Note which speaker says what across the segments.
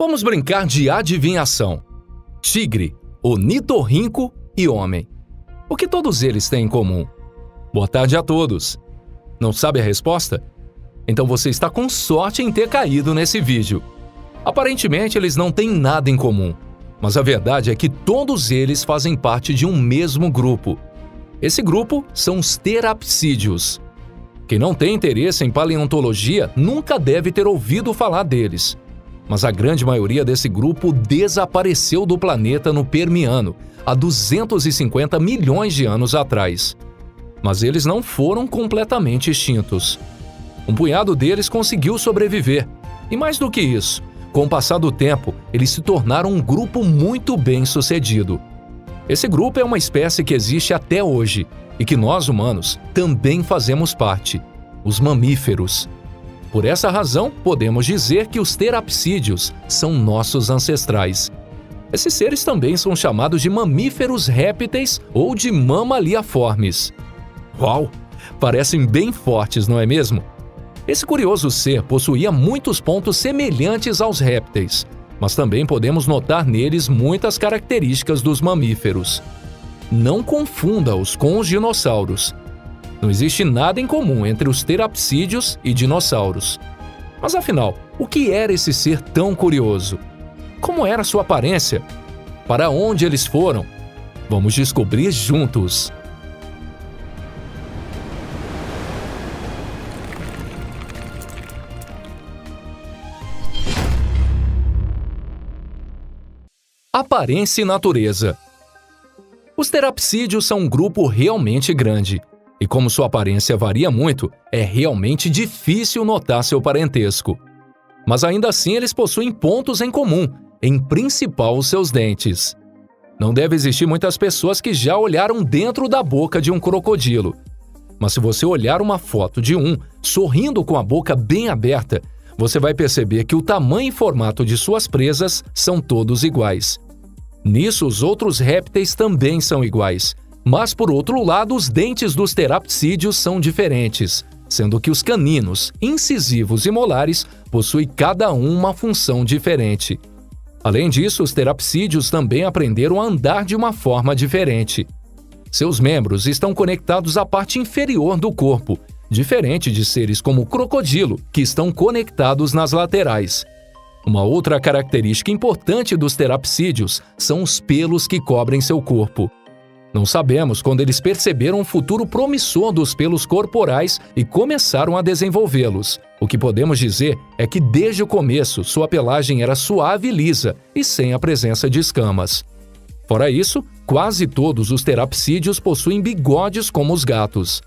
Speaker 1: Vamos brincar de adivinhação. Tigre, ornitorrinco e homem. O que todos eles têm em comum? Boa tarde a todos. Não sabe a resposta? Então você está com sorte em ter caído nesse vídeo. Aparentemente eles não têm nada em comum, mas a verdade é que todos eles fazem parte de um mesmo grupo. Esse grupo são os terapsídeos. Quem não tem interesse em paleontologia nunca deve ter ouvido falar deles. Mas a grande maioria desse grupo desapareceu do planeta no Permiano, há 250 milhões de anos atrás. Mas eles não foram completamente extintos. Um punhado deles conseguiu sobreviver. E mais do que isso, com o passar do tempo, eles se tornaram um grupo muito bem-sucedido. Esse grupo é uma espécie que existe até hoje e que nós, humanos, também fazemos parte: os mamíferos. Por essa razão, podemos dizer que os terapsídeos são nossos ancestrais. Esses seres também são chamados de mamíferos répteis ou de mamaliaformes. Uau! Parecem bem fortes, não é mesmo? Esse curioso ser possuía muitos pontos semelhantes aos répteis, mas também podemos notar neles muitas características dos mamíferos. Não confunda-os com os dinossauros. Não existe nada em comum entre os terapsídeos e dinossauros. Mas afinal, o que era esse ser tão curioso? Como era sua aparência? Para onde eles foram? Vamos descobrir juntos. Aparência e natureza. Os terapsídeos são um grupo realmente grande. E como sua aparência varia muito, é realmente difícil notar seu parentesco. Mas ainda assim eles possuem pontos em comum, em principal os seus dentes. Não deve existir muitas pessoas que já olharam dentro da boca de um crocodilo. Mas se você olhar uma foto de um, sorrindo com a boca bem aberta, você vai perceber que o tamanho e formato de suas presas são todos iguais. Nisso, os outros répteis também são iguais. Mas, por outro lado, os dentes dos terapsídeos são diferentes, sendo que os caninos, incisivos e molares possuem cada um uma função diferente. Além disso, os terapsídeos também aprenderam a andar de uma forma diferente. Seus membros estão conectados à parte inferior do corpo, diferente de seres como o crocodilo, que estão conectados nas laterais. Uma outra característica importante dos terapsídeos são os pelos que cobrem seu corpo. Não sabemos quando eles perceberam o futuro promissor dos pelos corporais e começaram a desenvolvê-los. O que podemos dizer é que desde o começo sua pelagem era suave e lisa e sem a presença de escamas. Fora isso, quase todos os terapsídeos possuem bigodes como os gatos.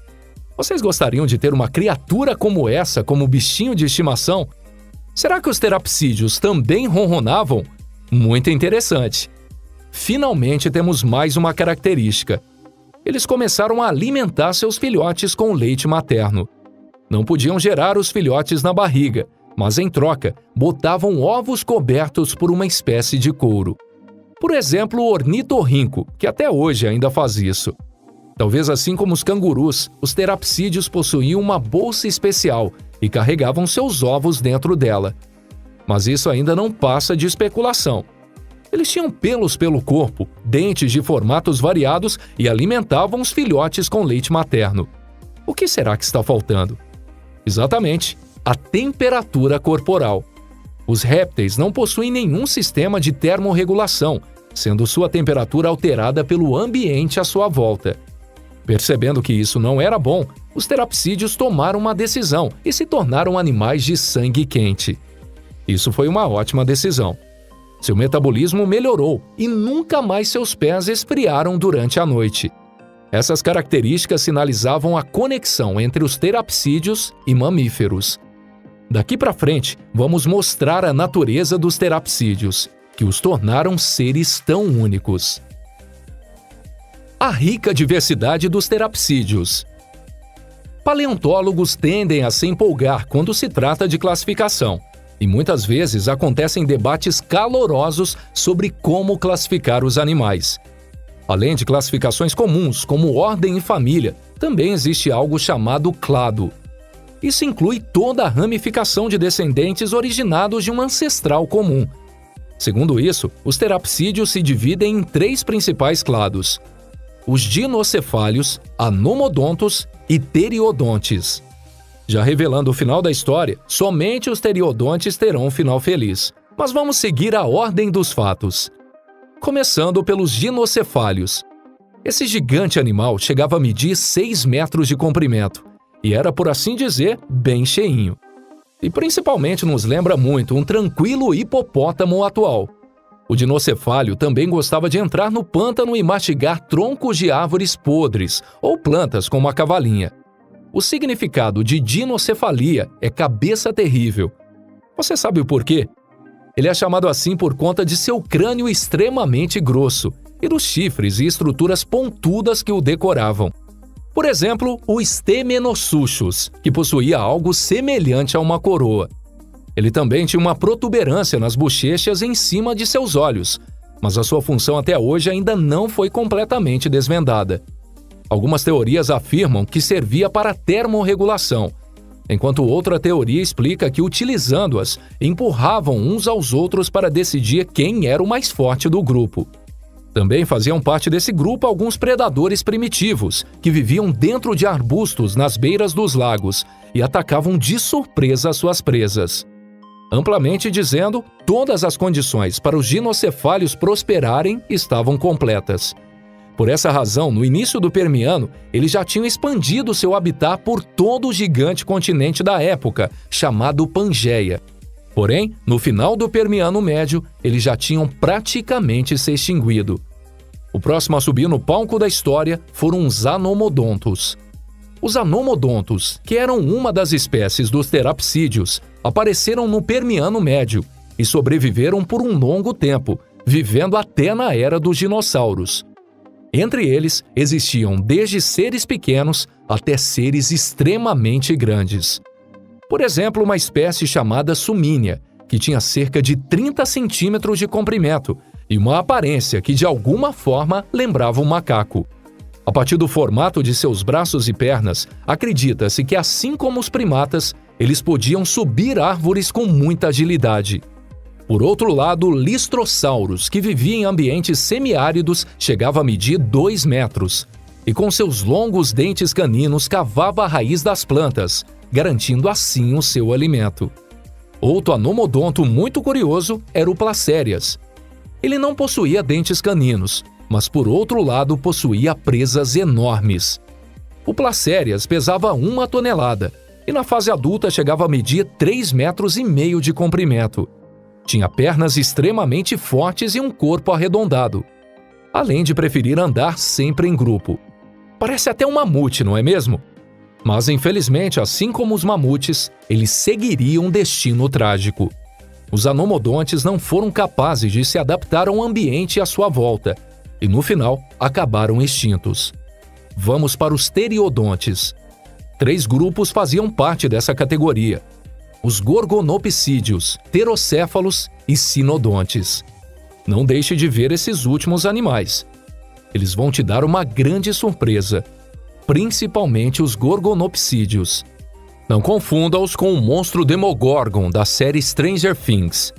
Speaker 1: Vocês gostariam de ter uma criatura como essa como bichinho de estimação? Será que os terapsídeos também ronronavam? Muito interessante! Finalmente temos mais uma característica. Eles começaram a alimentar seus filhotes com leite materno. Não podiam gerar os filhotes na barriga, mas em troca, botavam ovos cobertos por uma espécie de couro. Por exemplo, o ornitorrinco, que até hoje ainda faz isso. Talvez assim como os cangurus, os terapsídeos possuíam uma bolsa especial e carregavam seus ovos dentro dela. Mas isso ainda não passa de especulação. Eles tinham pelos pelo corpo, dentes de formatos variados e alimentavam os filhotes com leite materno. O que será que está faltando? Exatamente, a temperatura corporal. Os répteis não possuem nenhum sistema de termorregulação, sendo sua temperatura alterada pelo ambiente à sua volta. Percebendo que isso não era bom, os terapsídeos tomaram uma decisão e se tornaram animais de sangue quente. Isso foi uma ótima decisão. Seu metabolismo melhorou e nunca mais seus pés esfriaram durante a noite. Essas características sinalizavam a conexão entre os terapsídeos e mamíferos. Daqui para frente, vamos mostrar a natureza dos terapsídeos, que os tornaram seres tão únicos. A rica diversidade dos terapsídeos. Paleontólogos tendem a se empolgar quando se trata de classificação. E muitas vezes acontecem debates calorosos sobre como classificar os animais. Além de classificações comuns, como ordem e família, também existe algo chamado clado. Isso inclui toda a ramificação de descendentes originados de um ancestral comum. Segundo isso, os terapsídeos se dividem em 3 principais clados: os dinocefálios, anomodontos e teriodontes. Já revelando o final da história, somente os teriodontes terão um final feliz. Mas vamos seguir a ordem dos fatos. Começando pelos dinocefálios. Esse gigante animal chegava a medir 6 metros de comprimento e era, por assim dizer, bem cheinho. E principalmente nos lembra muito um tranquilo hipopótamo atual. O dinocefálio também gostava de entrar no pântano e mastigar troncos de árvores podres ou plantas como a cavalinha. O significado de dinocefalia é cabeça terrível. Você sabe o porquê? Ele é chamado assim por conta de seu crânio extremamente grosso e dos chifres e estruturas pontudas que o decoravam. Por exemplo, o Stemenossuchus, que possuía algo semelhante a uma coroa. Ele também tinha uma protuberância nas bochechas em cima de seus olhos, mas a sua função até hoje ainda não foi completamente desvendada. Algumas teorias afirmam que servia para termorregulação, enquanto outra teoria explica que, utilizando-as, empurravam uns aos outros para decidir quem era o mais forte do grupo. Também faziam parte desse grupo alguns predadores primitivos, que viviam dentro de arbustos nas beiras dos lagos e atacavam de surpresa as suas presas. Amplamente dizendo, todas as condições para os dinocefálios prosperarem estavam completas. Por essa razão, no início do Permiano, eles já tinham expandido seu habitat por todo o gigante continente da época, chamado Pangeia. Porém, no final do Permiano Médio, eles já tinham praticamente se extinguido. O próximo a subir no palco da história foram os anomodontos. Os anomodontos, que eram uma das espécies dos terapsídeos, apareceram no Permiano Médio e sobreviveram por um longo tempo, vivendo até na era dos dinossauros. Entre eles, existiam desde seres pequenos até seres extremamente grandes. Por exemplo, uma espécie chamada Sumínia, que tinha cerca de 30 centímetros de comprimento e uma aparência que de alguma forma lembrava um macaco. A partir do formato de seus braços e pernas, acredita-se que, assim como os primatas, eles podiam subir árvores com muita agilidade. Por outro lado, o Listrosaurus, que vivia em ambientes semiáridos, chegava a medir 2 metros e com seus longos dentes caninos cavava a raiz das plantas, garantindo assim o seu alimento. Outro anomodonto muito curioso era o Placérias. Ele não possuía dentes caninos, mas por outro lado possuía presas enormes. O Placérias pesava 1 tonelada e na fase adulta chegava a medir 3,5 metros de comprimento. Tinha pernas extremamente fortes e um corpo arredondado, além de preferir andar sempre em grupo. Parece até um mamute, não é mesmo? Mas, infelizmente, assim como os mamutes, eles seguiriam um destino trágico. Os anomodontes não foram capazes de se adaptar ao ambiente à sua volta e, no final, acabaram extintos. Vamos para os teriodontes. 3 grupos faziam parte dessa categoria: os gorgonopsídeos, pterocéfalos e sinodontes. Não deixe de ver esses últimos animais. Eles vão te dar uma grande surpresa, principalmente os gorgonopsídeos. Não confunda-os com o monstro Demogorgon da série Stranger Things.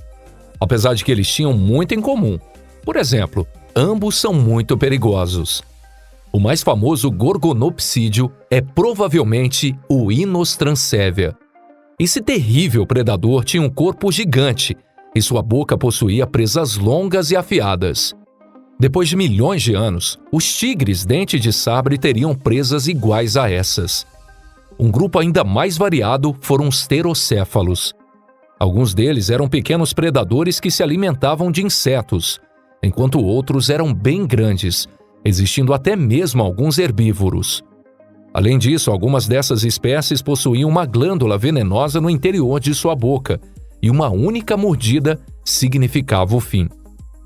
Speaker 1: Apesar de que eles tinham muito em comum. Por exemplo, ambos são muito perigosos. O mais famoso gorgonopsídeo é provavelmente o Inostrancevia. Esse terrível predador tinha um corpo gigante e sua boca possuía presas longas e afiadas. Depois de milhões de anos, os tigres dente de sabre teriam presas iguais a essas. Um grupo ainda mais variado foram os pterocéfalos. Alguns deles eram pequenos predadores que se alimentavam de insetos, enquanto outros eram bem grandes, existindo até mesmo alguns herbívoros. Além disso, algumas dessas espécies possuíam uma glândula venenosa no interior de sua boca, e uma única mordida significava o fim.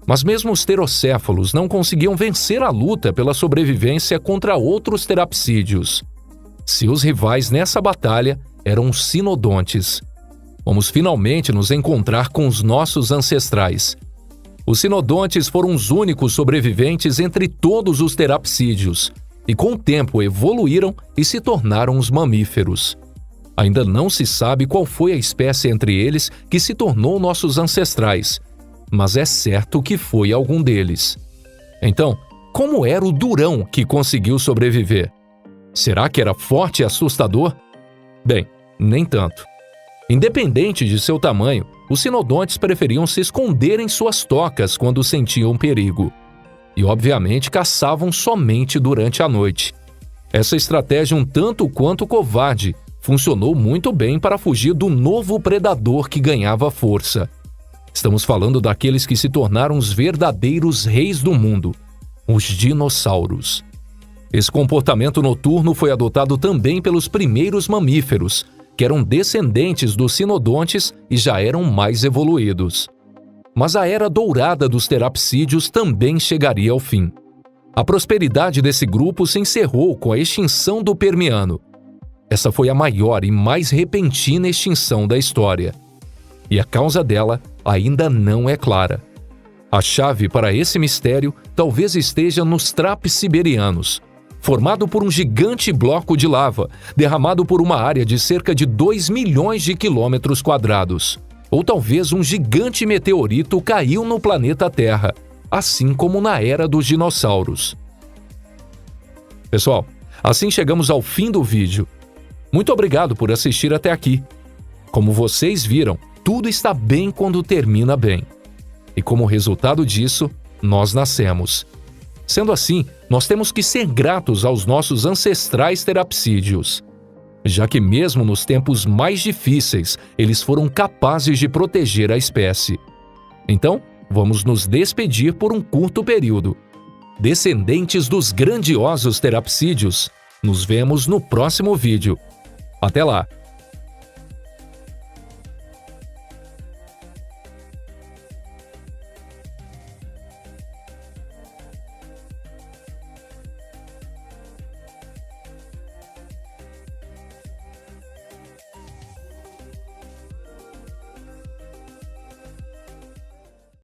Speaker 1: Mas mesmo os pterocéfalos não conseguiam vencer a luta pela sobrevivência contra outros terapsídeos. Seus rivais nessa batalha eram os sinodontes. Vamos finalmente nos encontrar com os nossos ancestrais. Os sinodontes foram os únicos sobreviventes entre todos os terapsídeos, e com o tempo evoluíram e se tornaram os mamíferos. Ainda não se sabe qual foi a espécie entre eles que se tornou nossos ancestrais, mas é certo que foi algum deles. Então, como era o durão que conseguiu sobreviver? Será que era forte e assustador? Bem, nem tanto. Independente de seu tamanho, os sinodontes preferiam se esconder em suas tocas quando sentiam perigo. E, obviamente, caçavam somente durante a noite. Essa estratégia um tanto quanto covarde funcionou muito bem para fugir do novo predador que ganhava força. Estamos falando daqueles que se tornaram os verdadeiros reis do mundo, os dinossauros. Esse comportamento noturno foi adotado também pelos primeiros mamíferos, que eram descendentes dos sinodontes e já eram mais evoluídos. Mas a era dourada dos terapsídeos também chegaria ao fim. A prosperidade desse grupo se encerrou com a extinção do Permiano. Essa foi a maior e mais repentina extinção da história. E a causa dela ainda não é clara. A chave para esse mistério talvez esteja nos trapes siberianos, formado por um gigante bloco de lava, derramado por uma área de cerca de 2 milhões de quilômetros quadrados. Ou talvez um gigante meteorito caiu no planeta Terra, assim como na era dos dinossauros. Pessoal, assim chegamos ao fim do vídeo. Muito obrigado por assistir até aqui. Como vocês viram, tudo está bem quando termina bem. E como resultado disso, nós nascemos. Sendo assim, nós temos que ser gratos aos nossos ancestrais terapsídeos, já que mesmo nos tempos mais difíceis, eles foram capazes de proteger a espécie. Então, vamos nos despedir por um curto período. Descendentes dos grandiosos terapsídeos, nos vemos no próximo vídeo. Até lá!